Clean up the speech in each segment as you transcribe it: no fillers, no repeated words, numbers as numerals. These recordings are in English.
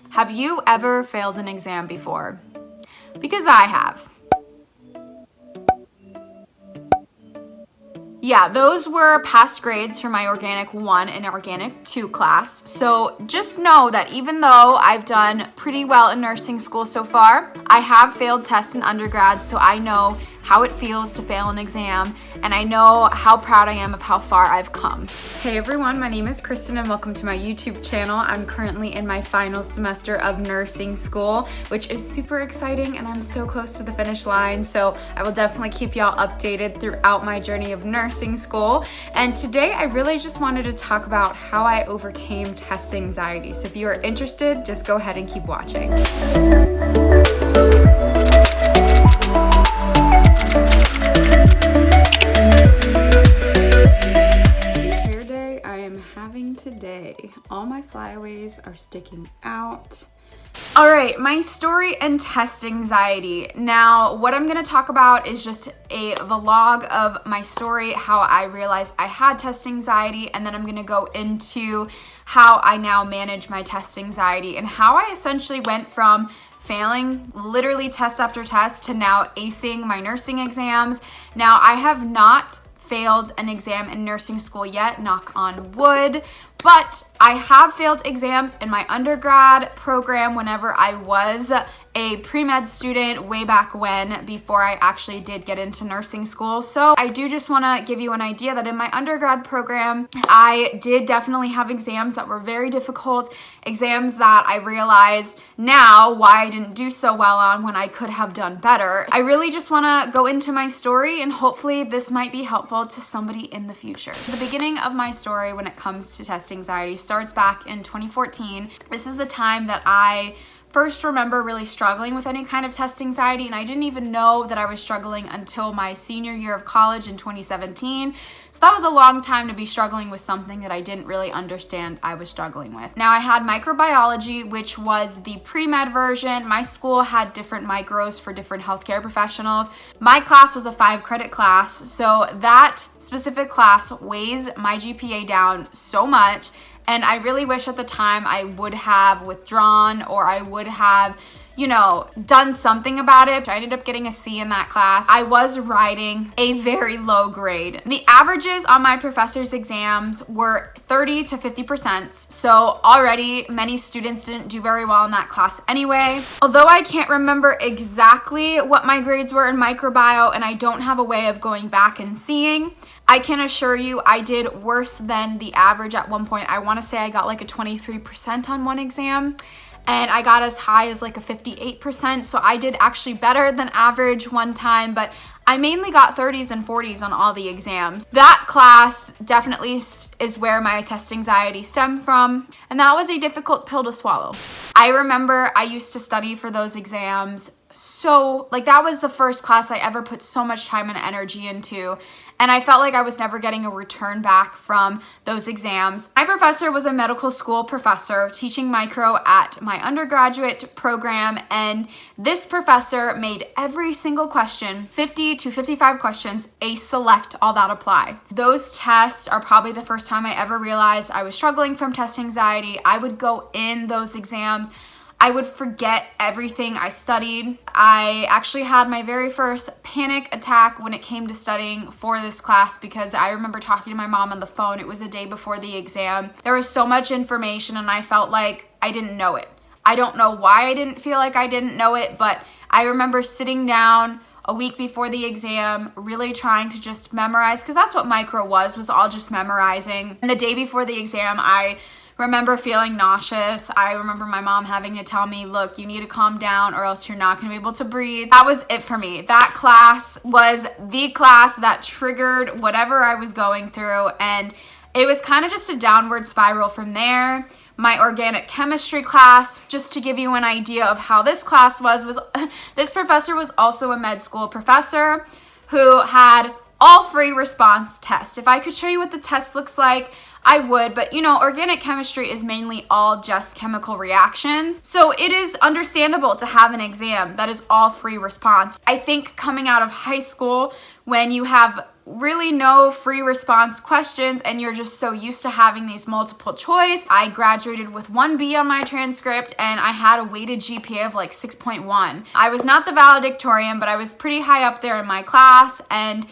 Have you ever failed an exam before? Because I have. Yeah, those were past grades for my Organic 1 and Organic 2 class. So just know that even though I've done pretty well in nursing school so far, I have failed tests in undergrad, so I know how it feels to fail an exam, and I know how proud I am of how far I've come. Hey everyone, my name is Kristen and welcome to my YouTube channel. I'm currently in my final semester of nursing school, which is super exciting, and I'm so close to the finish line, so I will definitely keep y'all updated throughout my journey of nursing school. And today I really just wanted to talk about how I overcame test anxiety. So if you are interested, just go ahead and keep watching. Today. All my flyaways are sticking out. All right, my story and test anxiety. Now, what I'm gonna talk about is just a vlog of my story, how I realized I had test anxiety, and then I'm gonna go into how I now manage my test anxiety and how I essentially went from failing literally test after test to now acing my nursing exams. Now, I have not failed an exam in nursing school yet, knock on wood, but I have failed exams in my undergrad program whenever I was a pre-med student way back when, before I actually did get into nursing school. So I do just want to give you an idea that in my undergrad program, I did definitely have exams that were very difficult, exams that I realize now why I didn't do so well on when I could have done better. I really just want to go into my story, and hopefully this might be helpful to somebody in the future. The beginning of my story when it comes to test anxiety starts back in 2014. This is the time that I first remember really struggling with any kind of test anxiety, and I didn't even know that I was struggling until my senior year of college in 2017. So that was a long time to be struggling with something that I didn't really understand I was struggling with. Now, I had microbiology, which was the pre-med version. My school had different micros for different healthcare professionals. My class was a 5-credit class, so that specific class weighs my GPA down so much. And I really wish at the time I would have withdrawn, or I would have, done something about it. I ended up getting a C in that class. I was writing a very low grade. The averages on my professor's exams were 30 to 50%. So already many students didn't do very well in that class anyway. Although I can't remember exactly what my grades were in microbiome, and I don't have a way of going back and seeing, I can assure you I did worse than the average at one point. I want to say I got like a 23% on one exam, and I got as high as like a 58%. So I did actually better than average one time, but I mainly got 30s and 40s on all the exams. That class definitely is where my test anxiety stemmed from, and that was a difficult pill to swallow. I remember I used to study for those exams. So that was the first class I ever put so much time and energy into, and I felt like I was never getting a return back from those exams. My professor was a medical school professor teaching micro at my undergraduate program, and this professor made every single question, 50 to 55 questions, a select all that apply. Those tests are probably the first time I ever realized I was struggling from test anxiety. I would go in those exams, I would forget everything I studied. I actually had my very first panic attack when it came to studying for this class, because I remember talking to my mom on the phone. It was a day before the exam. There was so much information, and I felt like I didn't know it. I don't know why I didn't feel like I didn't know it, but I remember sitting down a week before the exam, really trying to just memorize, because that's what micro was all just memorizing. And the day before the exam, I remember feeling nauseous. I remember my mom having to tell me, look, you need to calm down or else you're not going to be able to breathe. That was it for me. That class was the class that triggered whatever I was going through, and it was kind of just a downward spiral from there. My organic chemistry class, just to give you an idea of how this class was this professor was also a med school professor who had all free response tests. If I could show you what the test looks like, I would, but organic chemistry is mainly all just chemical reactions. So it is understandable to have an exam that is all free response. I think coming out of high school, when you have really no free response questions and you're just so used to having these multiple choice. I graduated with 1 B on my transcript and I had a weighted GPA of like 6.1. I was not the valedictorian, but I was pretty high up there in my class, and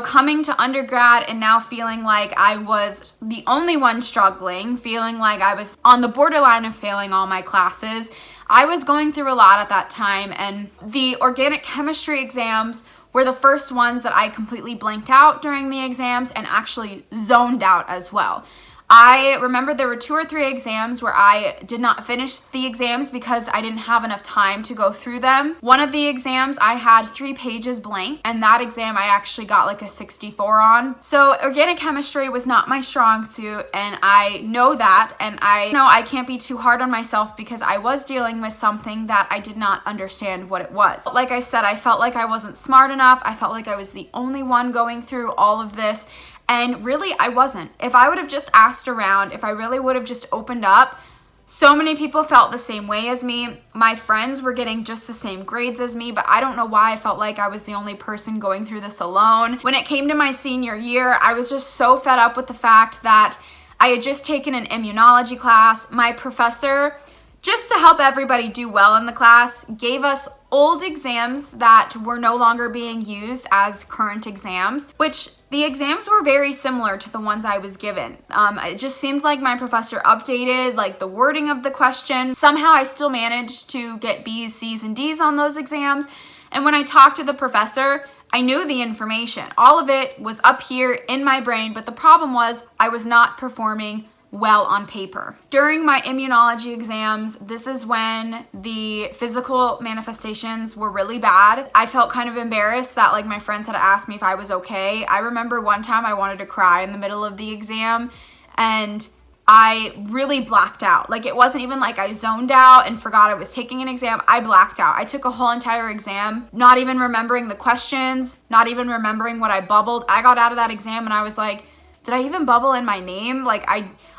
coming to undergrad and now feeling like I was the only one struggling, feeling like I was on the borderline of failing all my classes. I was going through a lot at that time, and the organic chemistry exams were the first ones that I completely blanked out during the exams and actually zoned out as well. I remember there were 2 or 3 exams where I did not finish the exams because I didn't have enough time to go through them. One of the exams I had 3 pages blank, and that exam I actually got like a 64 on. So organic chemistry was not my strong suit, and I know that, and I know I can't be too hard on myself because I was dealing with something that I did not understand what it was. Like I said, I felt like I wasn't smart enough. I felt like I was the only one going through all of this. And really, I wasn't. If I would have just asked around, if I really would have just opened up, so many people felt the same way as me. My friends were getting just the same grades as me, but I don't know why I felt like I was the only person going through this alone. When it came to my senior year, I was just so fed up with the fact that I had just taken an immunology class. My professor, just to help everybody do well in the class, gave us old exams that were no longer being used as current exams, which the exams were very similar to the ones I was given. It just seemed like my professor updated like the wording of the question. Somehow I still managed to get B's, C's, and D's on those exams. And when I talked to the professor, I knew the information. All of it was up here in my brain, but the problem was I was not performing well on paper. During my immunology exams, this is when the physical manifestations were really bad. I felt kind of embarrassed that like my friends had asked me if I was okay. I remember one time I wanted to cry in the middle of the exam, and I really blacked out. Like, it wasn't even like I zoned out and forgot I was taking an exam. I blacked out. I took a whole entire exam, not even remembering the questions, not even remembering what I bubbled. I got out of that exam and I was like, did I even bubble in my name? Like,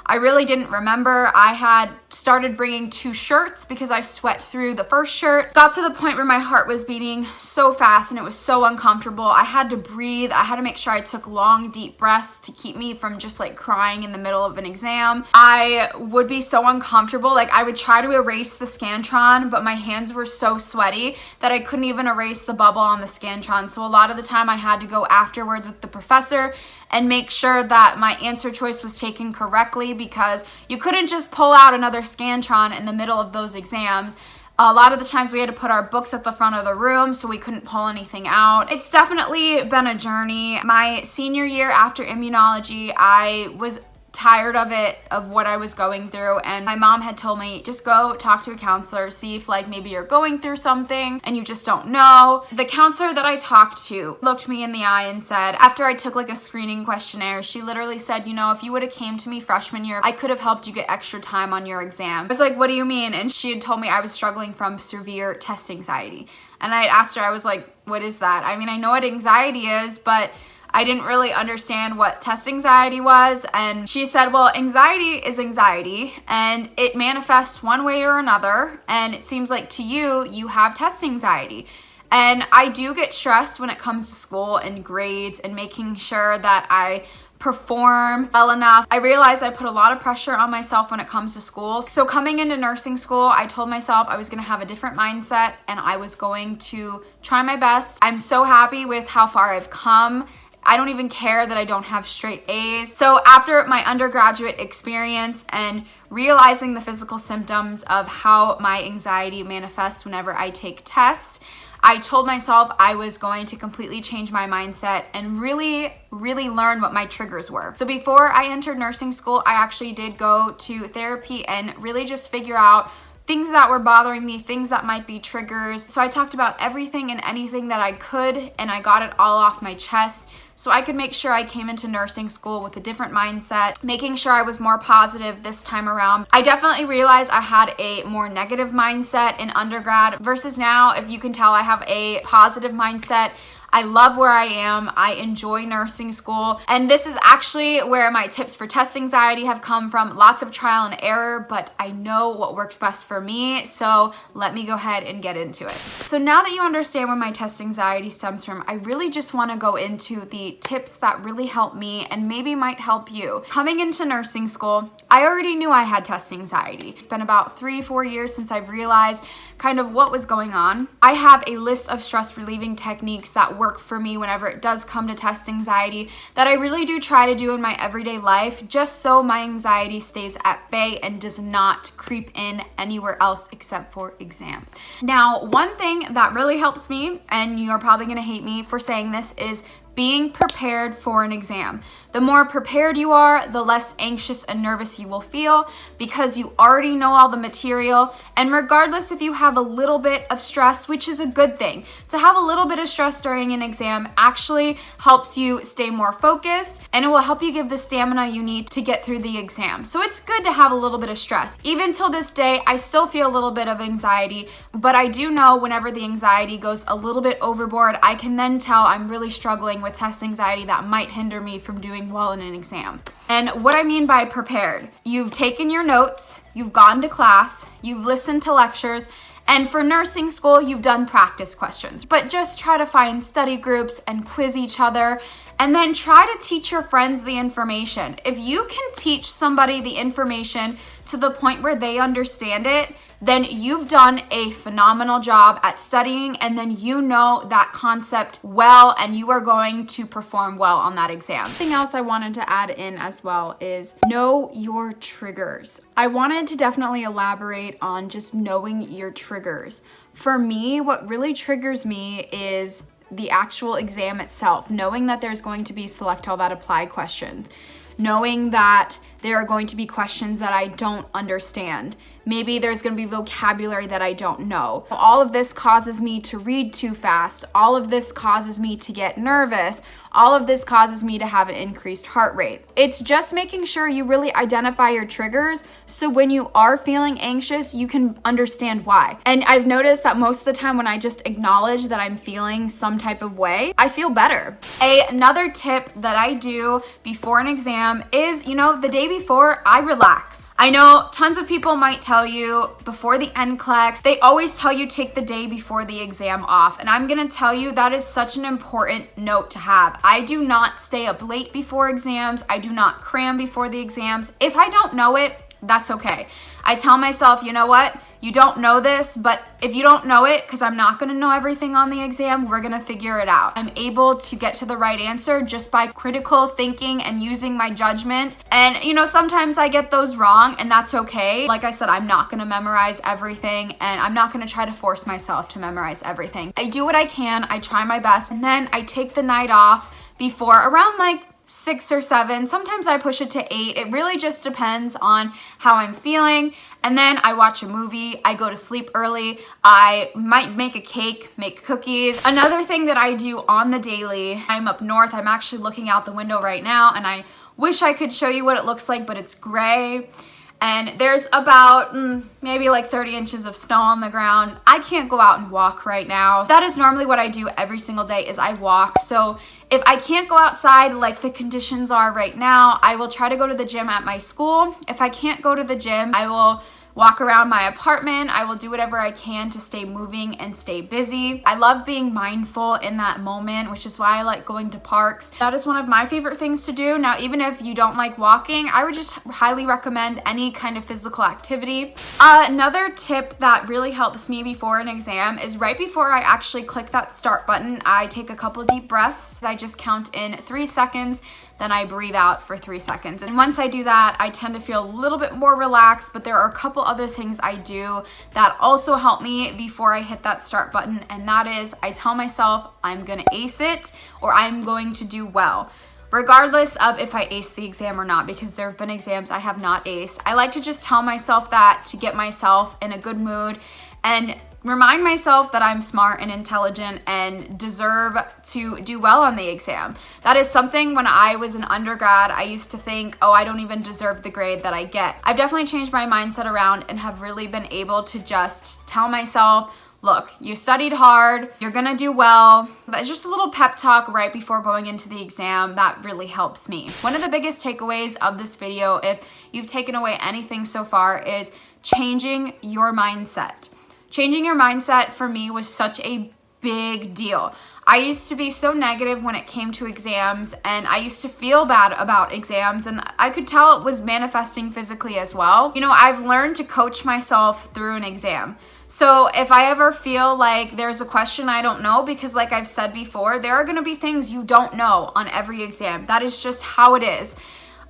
I really didn't remember. I had started bringing 2 shirts because I sweat through the first shirt. Got to the point where my heart was beating so fast and it was so uncomfortable. I had to breathe. I had to make sure I took long, deep breaths to keep me from just like crying in the middle of an exam. I would be so uncomfortable. Like, I would try to erase the Scantron, but my hands were so sweaty that I couldn't even erase the bubble on the Scantron. So a lot of the time I had to go afterwards with the professor and make sure that my answer choice was taken correctly, because you couldn't just pull out another Scantron in the middle of those exams. A lot of the times we had to put our books at the front of the room so we couldn't pull anything out. It's definitely been a journey. My senior year after immunology, I was tired of it, of what I was going through, and my mom had told me, just go talk to a counselor, see if like maybe you're going through something and you just don't know. The counselor that I talked to looked me in the eye and said, after I took like a screening questionnaire, she literally said, if you would have came to me freshman year, I could have helped you get extra time on your exam. I was like, what do you mean? And she had told me I was struggling from severe test anxiety. And I had asked her, I was like, what is that? I mean, I know what anxiety is, but I didn't really understand what test anxiety was. And she said, well, anxiety is anxiety and it manifests one way or another. And it seems like to you, you have test anxiety. And I do get stressed when it comes to school and grades and making sure that I perform well enough. I realized I put a lot of pressure on myself when it comes to school. So coming into nursing school, I told myself I was going to have a different mindset and I was going to try my best. I'm so happy with how far I've come. I don't even care that I don't have straight A's. So after my undergraduate experience and realizing the physical symptoms of how my anxiety manifests whenever I take tests, I told myself I was going to completely change my mindset and really learn what my triggers were. So before I entered nursing school, I actually did go to therapy and really just figure out things that were bothering me, things that might be triggers. So I talked about everything and anything that I could, and I got it all off my chest so I could make sure I came into nursing school with a different mindset, making sure I was more positive this time around. I definitely realized I had a more negative mindset in undergrad versus now. If you can tell, I have a positive mindset. I love where I am. I enjoy nursing school. And this is actually where my tips for test anxiety have come from. Lots of trial and error, but I know what works best for me. So let me go ahead and get into it. So now that you understand where my test anxiety stems from, I really just want to go into the tips that really help me and maybe might help you. Coming into nursing school, I already knew I had test anxiety. It's been about 3-4 years since I've realized kind of what was going on. I have a list of stress relieving techniques that work for me whenever it does come to test anxiety that I really do try to do in my everyday life, just so my anxiety stays at bay and does not creep in anywhere else except for exams. Now, one thing that really helps me, and you're probably gonna hate me for saying this, is being prepared for an exam. The more prepared you are, the less anxious and nervous you will feel because you already know all the material. And regardless if you have a little bit of stress, which is a good thing, to have a little bit of stress during an exam actually helps you stay more focused, and it will help you give the stamina you need to get through the exam. So it's good to have a little bit of stress. Even till this day, I still feel a little bit of anxiety, but I do know whenever the anxiety goes a little bit overboard, I can then tell I'm really struggling with test anxiety that might hinder me from doing well in an exam. And what I mean by prepared, you've taken your notes, you've gone to class, you've listened to lectures, and for nursing school, you've done practice questions. But just try to find study groups and quiz each other, and then try to teach your friends the information. If you can teach somebody the information to the point where they understand it, then you've done a phenomenal job at studying, and then you know that concept well, and you are going to perform well on that exam. Something else I wanted to add in as well is know your triggers. I wanted to definitely elaborate on just knowing your triggers. For me, what really triggers me is the actual exam itself, knowing that there's going to be select all that apply questions, knowing that there are going to be questions that I don't understand. Maybe there's going to be vocabulary that I don't know. All of this causes me to read too fast. All of this causes me to get nervous. All of this causes me to have an increased heart rate. It's just making sure you really identify your triggers so when you are feeling anxious, you can understand why. And I've noticed that most of the time when I just acknowledge that I'm feeling some type of way, I feel better. Another tip that I do before an exam is, the day before, I relax. I know tons of people might tell you before the NCLEX, they always tell you take the day before the exam off. And I'm gonna tell you that is such an important note to have. I do not stay up late before exams. I do not cram before the exams. If I don't know it, that's okay. I tell myself, you know what? You don't know this, but if you don't know it, because I'm not going to know everything on the exam, we're going to figure it out. I'm able to get to the right answer just by critical thinking and using my judgment. And, sometimes I get those wrong, and that's okay. Like I said, I'm not going to memorize everything, and I'm not going to try to force myself to memorize everything. I do what I can. I try my best, and then I take the night off before around 6 or 7. Sometimes I push it to 8. It really just depends on how I'm feeling. And then I watch a movie, I go to sleep early, I might make a cake, make cookies. Another thing that I do on the daily, I'm up north, I'm actually looking out the window right now, and I wish I could show you what it looks like, but it's gray. And there's about maybe 30 inches of snow on the ground. I can't go out and walk right now. That is normally what I do every single day is I walk. So if I can't go outside like the conditions are right now, I will try to go to the gym at my school. If I can't go to the gym, I will walk around my apartment. I will do whatever I can to stay moving and stay busy. I love being mindful in that moment, which is why I like going to parks. That is one of my favorite things to do. Now, even if you don't like walking, I would just highly recommend any kind of physical activity. Another tip that really helps me before an exam is right before I actually click that start button, I take a couple deep breaths. I just count in 3 seconds, then I breathe out for 3 seconds. And once I do that, I tend to feel a little bit more relaxed, but there are a couple other things I do that also help me before I hit that start button, and that is I tell myself I'm gonna ace it or I'm going to do well, regardless of if I ace the exam or not, because there have been exams I have not aced. I like to just tell myself that to get myself in a good mood and remind myself that I'm smart and intelligent and deserve to do well on the exam. That is something when I was an undergrad, I used to think, oh, I don't even deserve the grade that I get. I've definitely changed my mindset around and have really been able to just tell myself, look, you studied hard, you're gonna do well. But it's just a little pep talk right before going into the exam that really helps me. One of the biggest takeaways of this video, if you've taken away anything so far, is changing your mindset. Changing your mindset for me was such a big deal. I used to be so negative when it came to exams, and I used to feel bad about exams, and I could tell it was manifesting physically as well. You know, I've learned to coach myself through an exam. So if I ever feel like there's a question I don't know, because like I've said before, there are gonna be things you don't know on every exam. That is just how it is.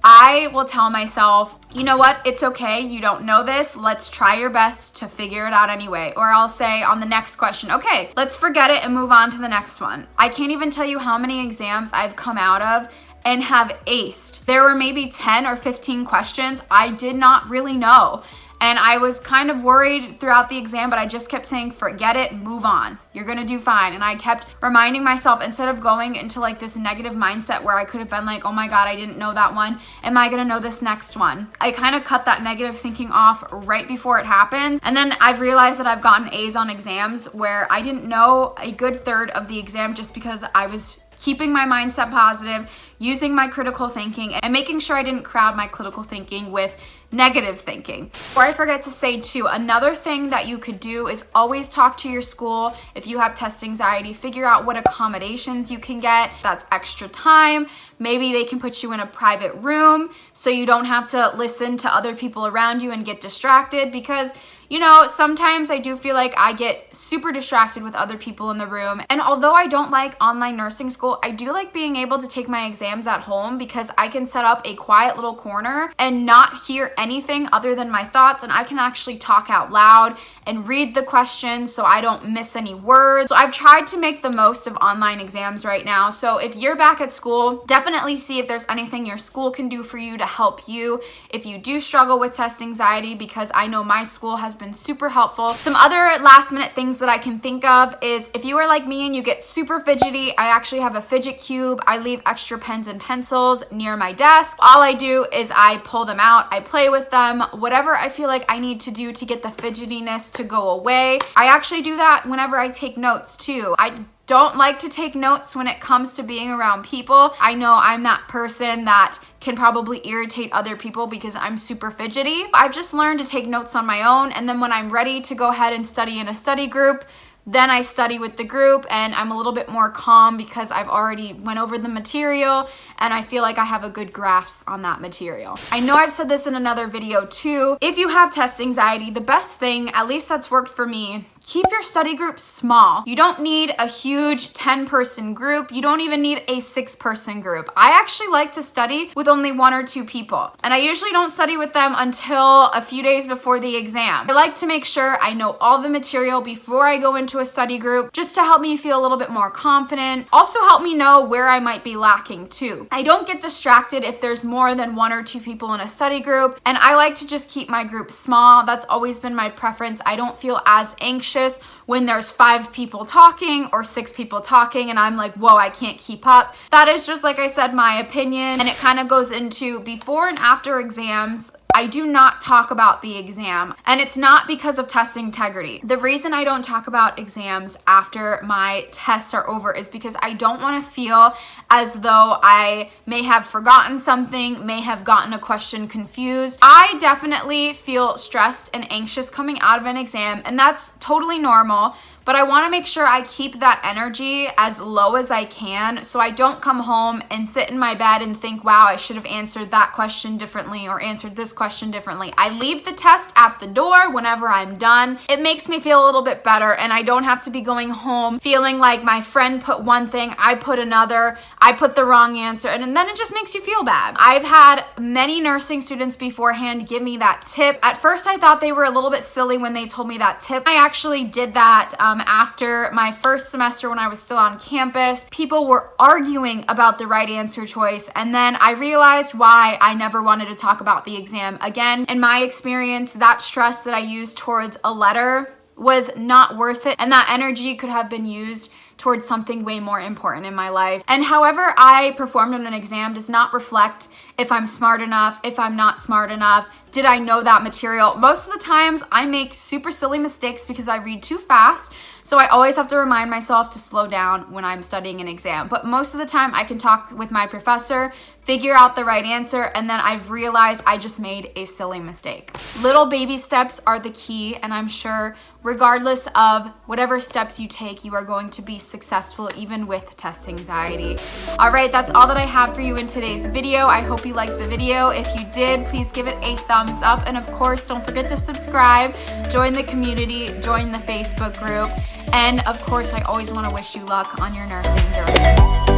I will tell myself, you know what, it's okay, you don't know this, let's try your best to figure it out anyway. Or I'll say on the next question, okay, let's forget it and move on to the next one. I can't even tell you how many exams I've come out of and have aced. There were maybe 10 or 15 questions I did not really know. And I was kind of worried throughout the exam, but I just kept saying, forget it, move on. You're gonna do fine. And I kept reminding myself, instead of going into like this negative mindset where I could have been like, oh my God, I didn't know that one. Am I gonna know this next one? I kind of cut that negative thinking off right before it happens. And then I've realized that I've gotten A's on exams where I didn't know a good third of the exam just because I was keeping my mindset positive, using my critical thinking, and making sure I didn't crowd my critical thinking with negative thinking. Before I forget to say too, another thing that you could do is always talk to your school. If you have test anxiety, figure out what accommodations you can get. That's extra time. Maybe they can put you in a private room so you don't have to listen to other people around you and get distracted, because you know, sometimes I do feel like I get super distracted with other people in the room. And although I don't like online nursing school, I do like being able to take my exams at home because I can set up a quiet little corner and not hear anything other than my thoughts, and I can actually talk out loud and read the questions so I don't miss any words. So I've tried to make the most of online exams right now. So if you're back at school, definitely see if there's anything your school can do for you to help you if you do struggle with test anxiety, because I know my school has been super helpful. Some other last minute things that I can think of is if you are like me and you get super fidgety, I actually have a fidget cube. I leave extra pens and pencils near my desk. All I do is I pull them out, I play with them, whatever I feel like I need to do to get the fidgetiness to go away. I actually do that whenever I take notes too. I don't like to take notes when it comes to being around people. I know I'm that person that can probably irritate other people because I'm super fidgety. I've just learned to take notes on my own, and then when I'm ready to go ahead and study in a study group, then I study with the group, and I'm a little bit more calm because I've already went over the material and I feel like I have a good grasp on that material. I know I've said this in another video too. If you have test anxiety, the best thing, at least that's worked for me, keep your study group small. You don't need a huge 10-person group. You don't even need a 6-person group. I actually like to study with only 1 or 2 people, and I usually don't study with them until a few days before the exam. I like to make sure I know all the material before I go into a study group, just to help me feel a little bit more confident. Also help me know where I might be lacking too. I don't get distracted if there's more than 1 or 2 people in a study group, and I like to just keep my group small. That's always been my preference. I don't feel as anxious when there's 5 people talking or 6 people talking and I'm like, whoa, I can't keep up. That is just, like I said, my opinion, and it kind of goes into before and after exams. I do not talk about the exam, and it's not because of test integrity. The reason I don't talk about exams after my tests are over is because I don't want to feel as though I may have forgotten something, may have gotten a question confused. I definitely feel stressed and anxious coming out of an exam, and that's totally normal. But I want to make sure I keep that energy as low as I can so I don't come home and sit in my bed and think, wow, I should have answered that question differently or answered this question differently. I leave the test at the door whenever I'm done. It makes me feel a little bit better, and I don't have to be going home feeling like my friend put one thing, I put another, I put the wrong answer, and then it just makes you feel bad. I've had many nursing students beforehand give me that tip. At first I thought they were a little bit silly when they told me that tip. I actually did that after my first semester when I was still on campus. People were arguing about the right answer choice, and then I realized why I never wanted to talk about the exam again. In my experience, that stress that I used towards a letter was not worth it, and that energy could have been used towards something way more important in my life. And however I performed on an exam does not reflect if I'm smart enough, if I'm not smart enough, did I know that material? Most of the times I make super silly mistakes because I read too fast. So I always have to remind myself to slow down when I'm studying an exam. But most of the time I can talk with my professor, figure out the right answer, and then I've realized I just made a silly mistake. Little baby steps are the key, and I'm sure regardless of whatever steps you take, you are going to be successful even with test anxiety. All right, that's all that I have for you in today's video. I hope you liked the video. If you did, please give it a thumbs up. And of course, don't forget to subscribe, join the community, join the Facebook group. And of course, I always want to wish you luck on your nursing journey.